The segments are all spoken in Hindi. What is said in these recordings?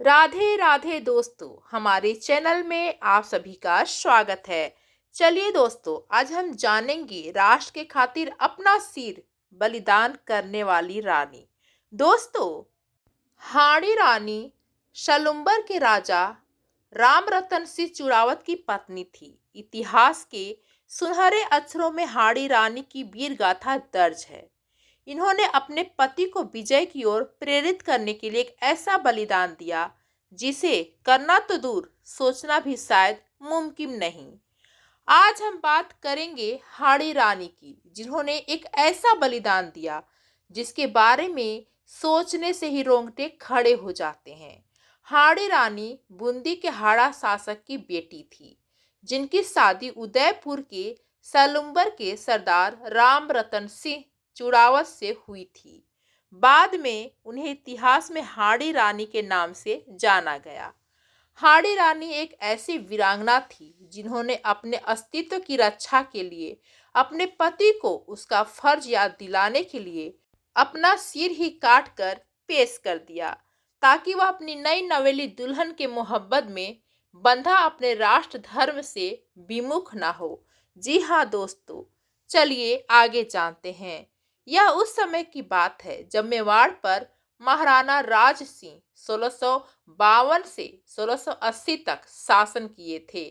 राधे राधे दोस्तों, हमारे चैनल में आप सभी का स्वागत है। चलिए दोस्तों, आज हम जानेंगे राष्ट्र के खातिर अपना सिर बलिदान करने वाली रानी। दोस्तों, हाड़ी रानी शलुम्बर के राजा रामरतन सिंह चुरावत की पत्नी थी। इतिहास के सुनहरे अक्षरों में हाड़ी रानी की वीर गाथा दर्ज है। इन्होंने अपने पति को विजय की ओर प्रेरित करने के लिए एक ऐसा बलिदान दिया जिसे करना तो दूर, सोचना भी शायद मुमकिन नहीं। आज हम बात करेंगे हाड़ी रानी की, जिन्होंने एक ऐसा बलिदान दिया जिसके बारे में सोचने से ही रोंगटे खड़े हो जाते हैं। हाड़ी रानी बूंदी के हाड़ा शासक की बेटी थी, जिनकी शादी उदयपुर के सलुम्बर के सरदार राम रतन सिंह चुड़ावत से हुई थी। बाद में उन्हें इतिहास में हाड़ी रानी के नाम से जाना गया। हाड़ी रानी एक ऐसी वीरांगना थी जिन्होंने अपने अस्तित्व की रक्षा के लिए अपने पति को उसका फर्ज याद दिलाने के लिए अपना सिर ही काट कर पेश कर दिया, ताकि वह अपनी नई नवेली दुल्हन के मोहब्बत में बंधा अपने राष्ट्र धर्म से विमुख ना हो। जी हाँ दोस्तों, चलिए आगे जानते हैं। यह उस समय की बात है जब मेवाड़ पर महाराणा राज सिंह 1652 से 1680 तक शासन किए थे।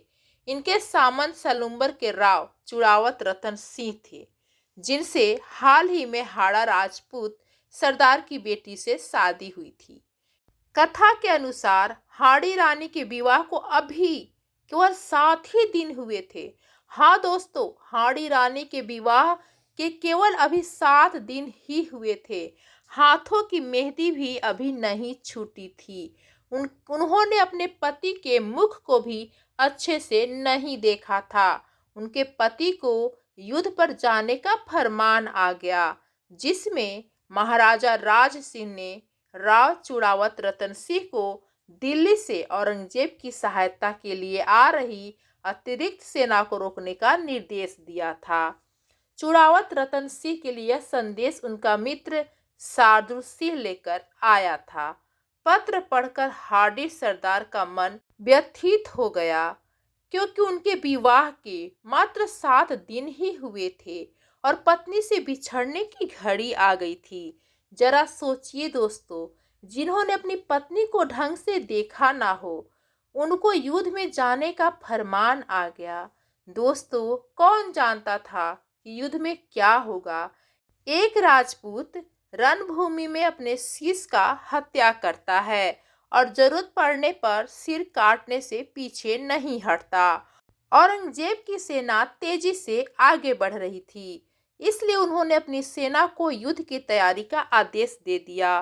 इनके सामंत सलुम्बर के राव चुड़ावत रतन सिंह थे, जिनसे हाल ही में हाड़ा राजपूत सरदार की बेटी से शादी हुई थी। कथा के अनुसार हाड़ी रानी के विवाह को अभी केवल 7 ही दिन हुए थे। हाँ दोस्तों, हाड़ी रानी के विवाह के केवल अभी 7 दिन ही हुए थे। हाथों की मेहंदी भी अभी नहीं छूटी थी। उन्होंने अपने पति के मुख को भी अच्छे से नहीं देखा था। उनके पति को युद्ध पर जाने का फरमान आ गया, जिसमें महाराजा राज सिंह ने राव चुड़ावत रतन सिंह को दिल्ली से औरंगजेब की सहायता के लिए आ रही अतिरिक्त सेना को रोकने का निर्देश दिया था। चुड़ावत रतन सिंह के लिए संदेश उनका मित्र शार्दुल सिंह लेकर आया था। पत्र पढ़कर हार्डी सरदार का मन व्यथित हो गया, क्योंकि उनके विवाह के मात्र 7 दिन ही हुए थे और पत्नी से बिछड़ने की घड़ी आ गई थी। जरा सोचिए दोस्तों, जिन्होंने अपनी पत्नी को ढंग से देखा ना हो, उनको युद्ध में जाने का फरमान आ गया। दोस्तों, कौन जानता था कि युद्ध में क्या होगा। एक राजपूत रणभूमि में अपने शिष्य का हत्या करता है और जरूरत पड़ने पर सिर काटने से पीछे नहीं हटता। औरंगजेब की सेना तेजी से आगे बढ़ रही थी, इसलिए उन्होंने अपनी सेना को युद्ध की तैयारी का आदेश दे दिया।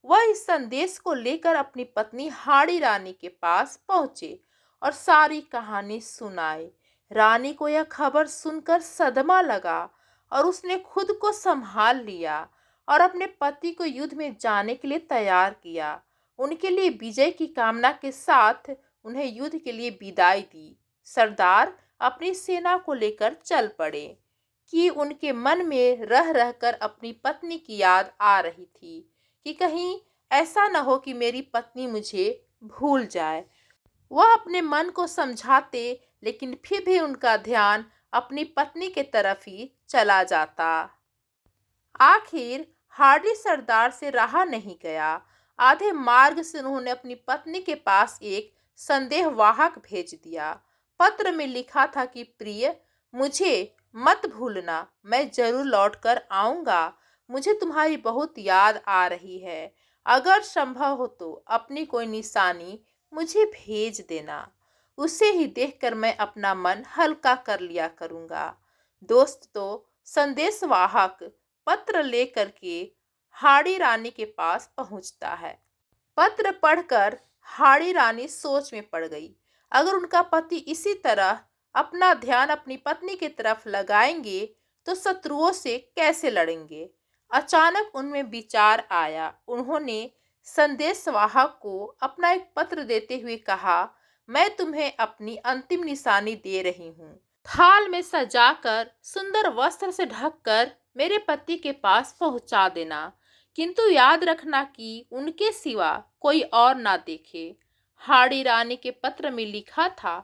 वह इस संदेश को लेकर अपनी पत्नी हाड़ी रानी के पास पहुंचे और सारी कहानी सुनाई। रानी को यह खबर सुनकर सदमा लगा और उसने खुद को संभाल लिया और अपने पति को युद्ध में जाने के लिए तैयार किया। उनके लिए विजय की कामना के साथ उन्हें युद्ध के लिए विदाई दी। सरदार अपनी सेना को लेकर चल पड़े कि उनके मन में रह रहकर अपनी पत्नी की याद आ रही थी कि कहीं ऐसा न हो कि मेरी पत्नी मुझे भूल जाए। वह अपने मन को समझाते, लेकिन फिर भी उनका ध्यान अपनी पत्नी के तरफ ही चला जाता। आखिर हार्डी सरदार से रहा नहीं गया। आधे मार्ग से उन्होंने अपनी पत्नी के पास एक संदेहवाहक भेज दिया। पत्र में लिखा था कि प्रिय, मुझे मत भूलना, मैं जरूर लौट कर आऊँगा। मुझे तुम्हारी बहुत याद आ रही है। अगर संभव हो तो अपनी कोई निशानी मुझे भेज देना। उसे ही देखकर मैं अपना मन हल्का कर लिया करूँगा। दोस्तों, संदेशवाहक पत्र लेकर के हाड़ी रानी के पास पहुंचता है। पत्र पढ़कर हाड़ी रानी सोच में पड़ गई। अगर उनका पति इसी तरह अपना ध्यान अपनी पत्नी की तरफ लगाएंगे तो शत्रुओं से कैसे लड़ेंगे। अचानक उनमें विचार आया। उन्होंने संदेशवाहक को अपना एक पत्र देते हुए कहा, मैं तुम्हें अपनी अंतिम निशानी दे रही हूँ। थाल में सजाकर सुंदर वस्त्र से ढककर मेरे पति के पास पहुंचा देना। किंतु याद रखना कि उनके सिवा कोई और ना देखे। हाड़ी रानी के पत्र में लिखा था,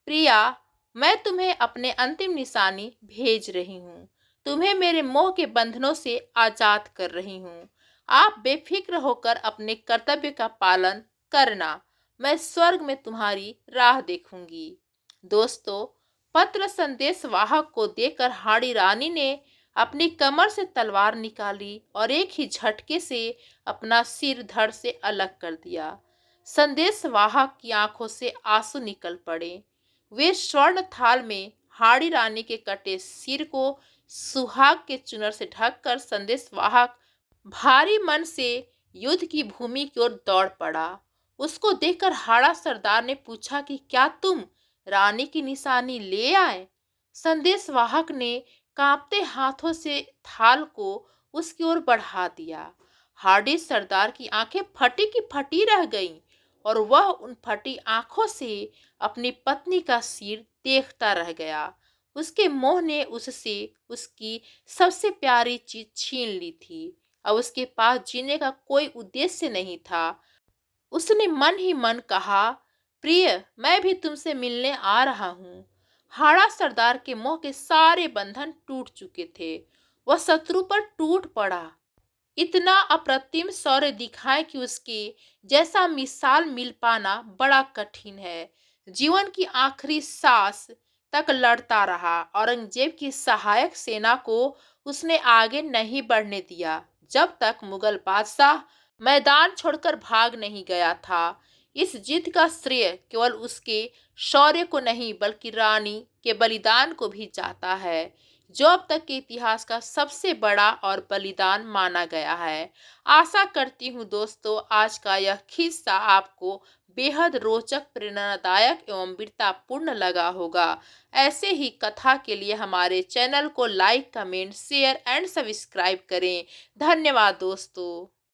प्रिया, मैं तुम्हें अपने अंतिम निशानी भेज रही हूँ। तुम्हें मेरे मोह के बंधनों से आजाद कर रही हूँ। आप बेफिक्र होकर अपने कर्तव्य का पालन करना। मैं स्वर्ग में तुम्हारी राह देखूंगी। दोस्तों, पत्र संदेश वाहक को देकर हाड़ी रानी ने अपनी कमर से तलवार निकाली और एक ही झटके से अपना सिर धड़ से अलग कर दिया। संदेश वाहक की आंखों से आंसू निकल पड़े। वे स्वर्ण थाल में हाड़ी रानी के कटे सिर को सुहाग के चुनर से ढककर संदेश वाहक भारी मन से युद्ध की भूमि की ओर दौड़ पड़ा। उसको देखकर हाड़ा सरदार ने पूछा कि क्या तुम रानी की निशानी ले आए? संदेश वाहक ने कांपते हाथों से थाल को उसकी ओर बढ़ा दिया। हार्डी सरदार की आंखें फटी की फटी रह गईं और वह उन फटी आंखों से अपनी पत्नी का सिर देखता रह गया। उसके मोह ने उससे उसकी सबसे प्यारी चीज छीन ली थी। अब उसके पास जीने का कोई उद्देश्य नहीं था। उसने मन ही मन कहा, प्रिय, मैं भी तुमसे मिलने आ रहा हूँ। हाड़ा सरदार के मोह के सारे बंधन टूट चुके थे। वह शत्रु पर टूट पड़ा। इतना अप्रतिम शौर्य दिखाए कि उसके जैसा मिसाल मिल पाना बड़ा कठिन है। जीवन की आखिरी सांस तक लड़ता रहा। औरंगजेब की सहायक सेना को उसने आगे नहीं बढ़ने दिया जब तक मुगल बादशाह मैदान छोड़कर भाग नहीं गया था। इस जीत का श्रेय केवल उसके शौर्य को नहीं बल्कि रानी के बलिदान को भी जाता है, जो अब तक के इतिहास का सबसे बड़ा और बलिदान माना गया है। आशा करती हूँ दोस्तों, आज का यह किस्सा आपको बेहद रोचक, प्रेरणादायक एवं वीरतापूर्ण लगा होगा। ऐसे ही कथा के लिए हमारे चैनल को like, comment, share and subscribe करें। धन्यवाद दोस्तों।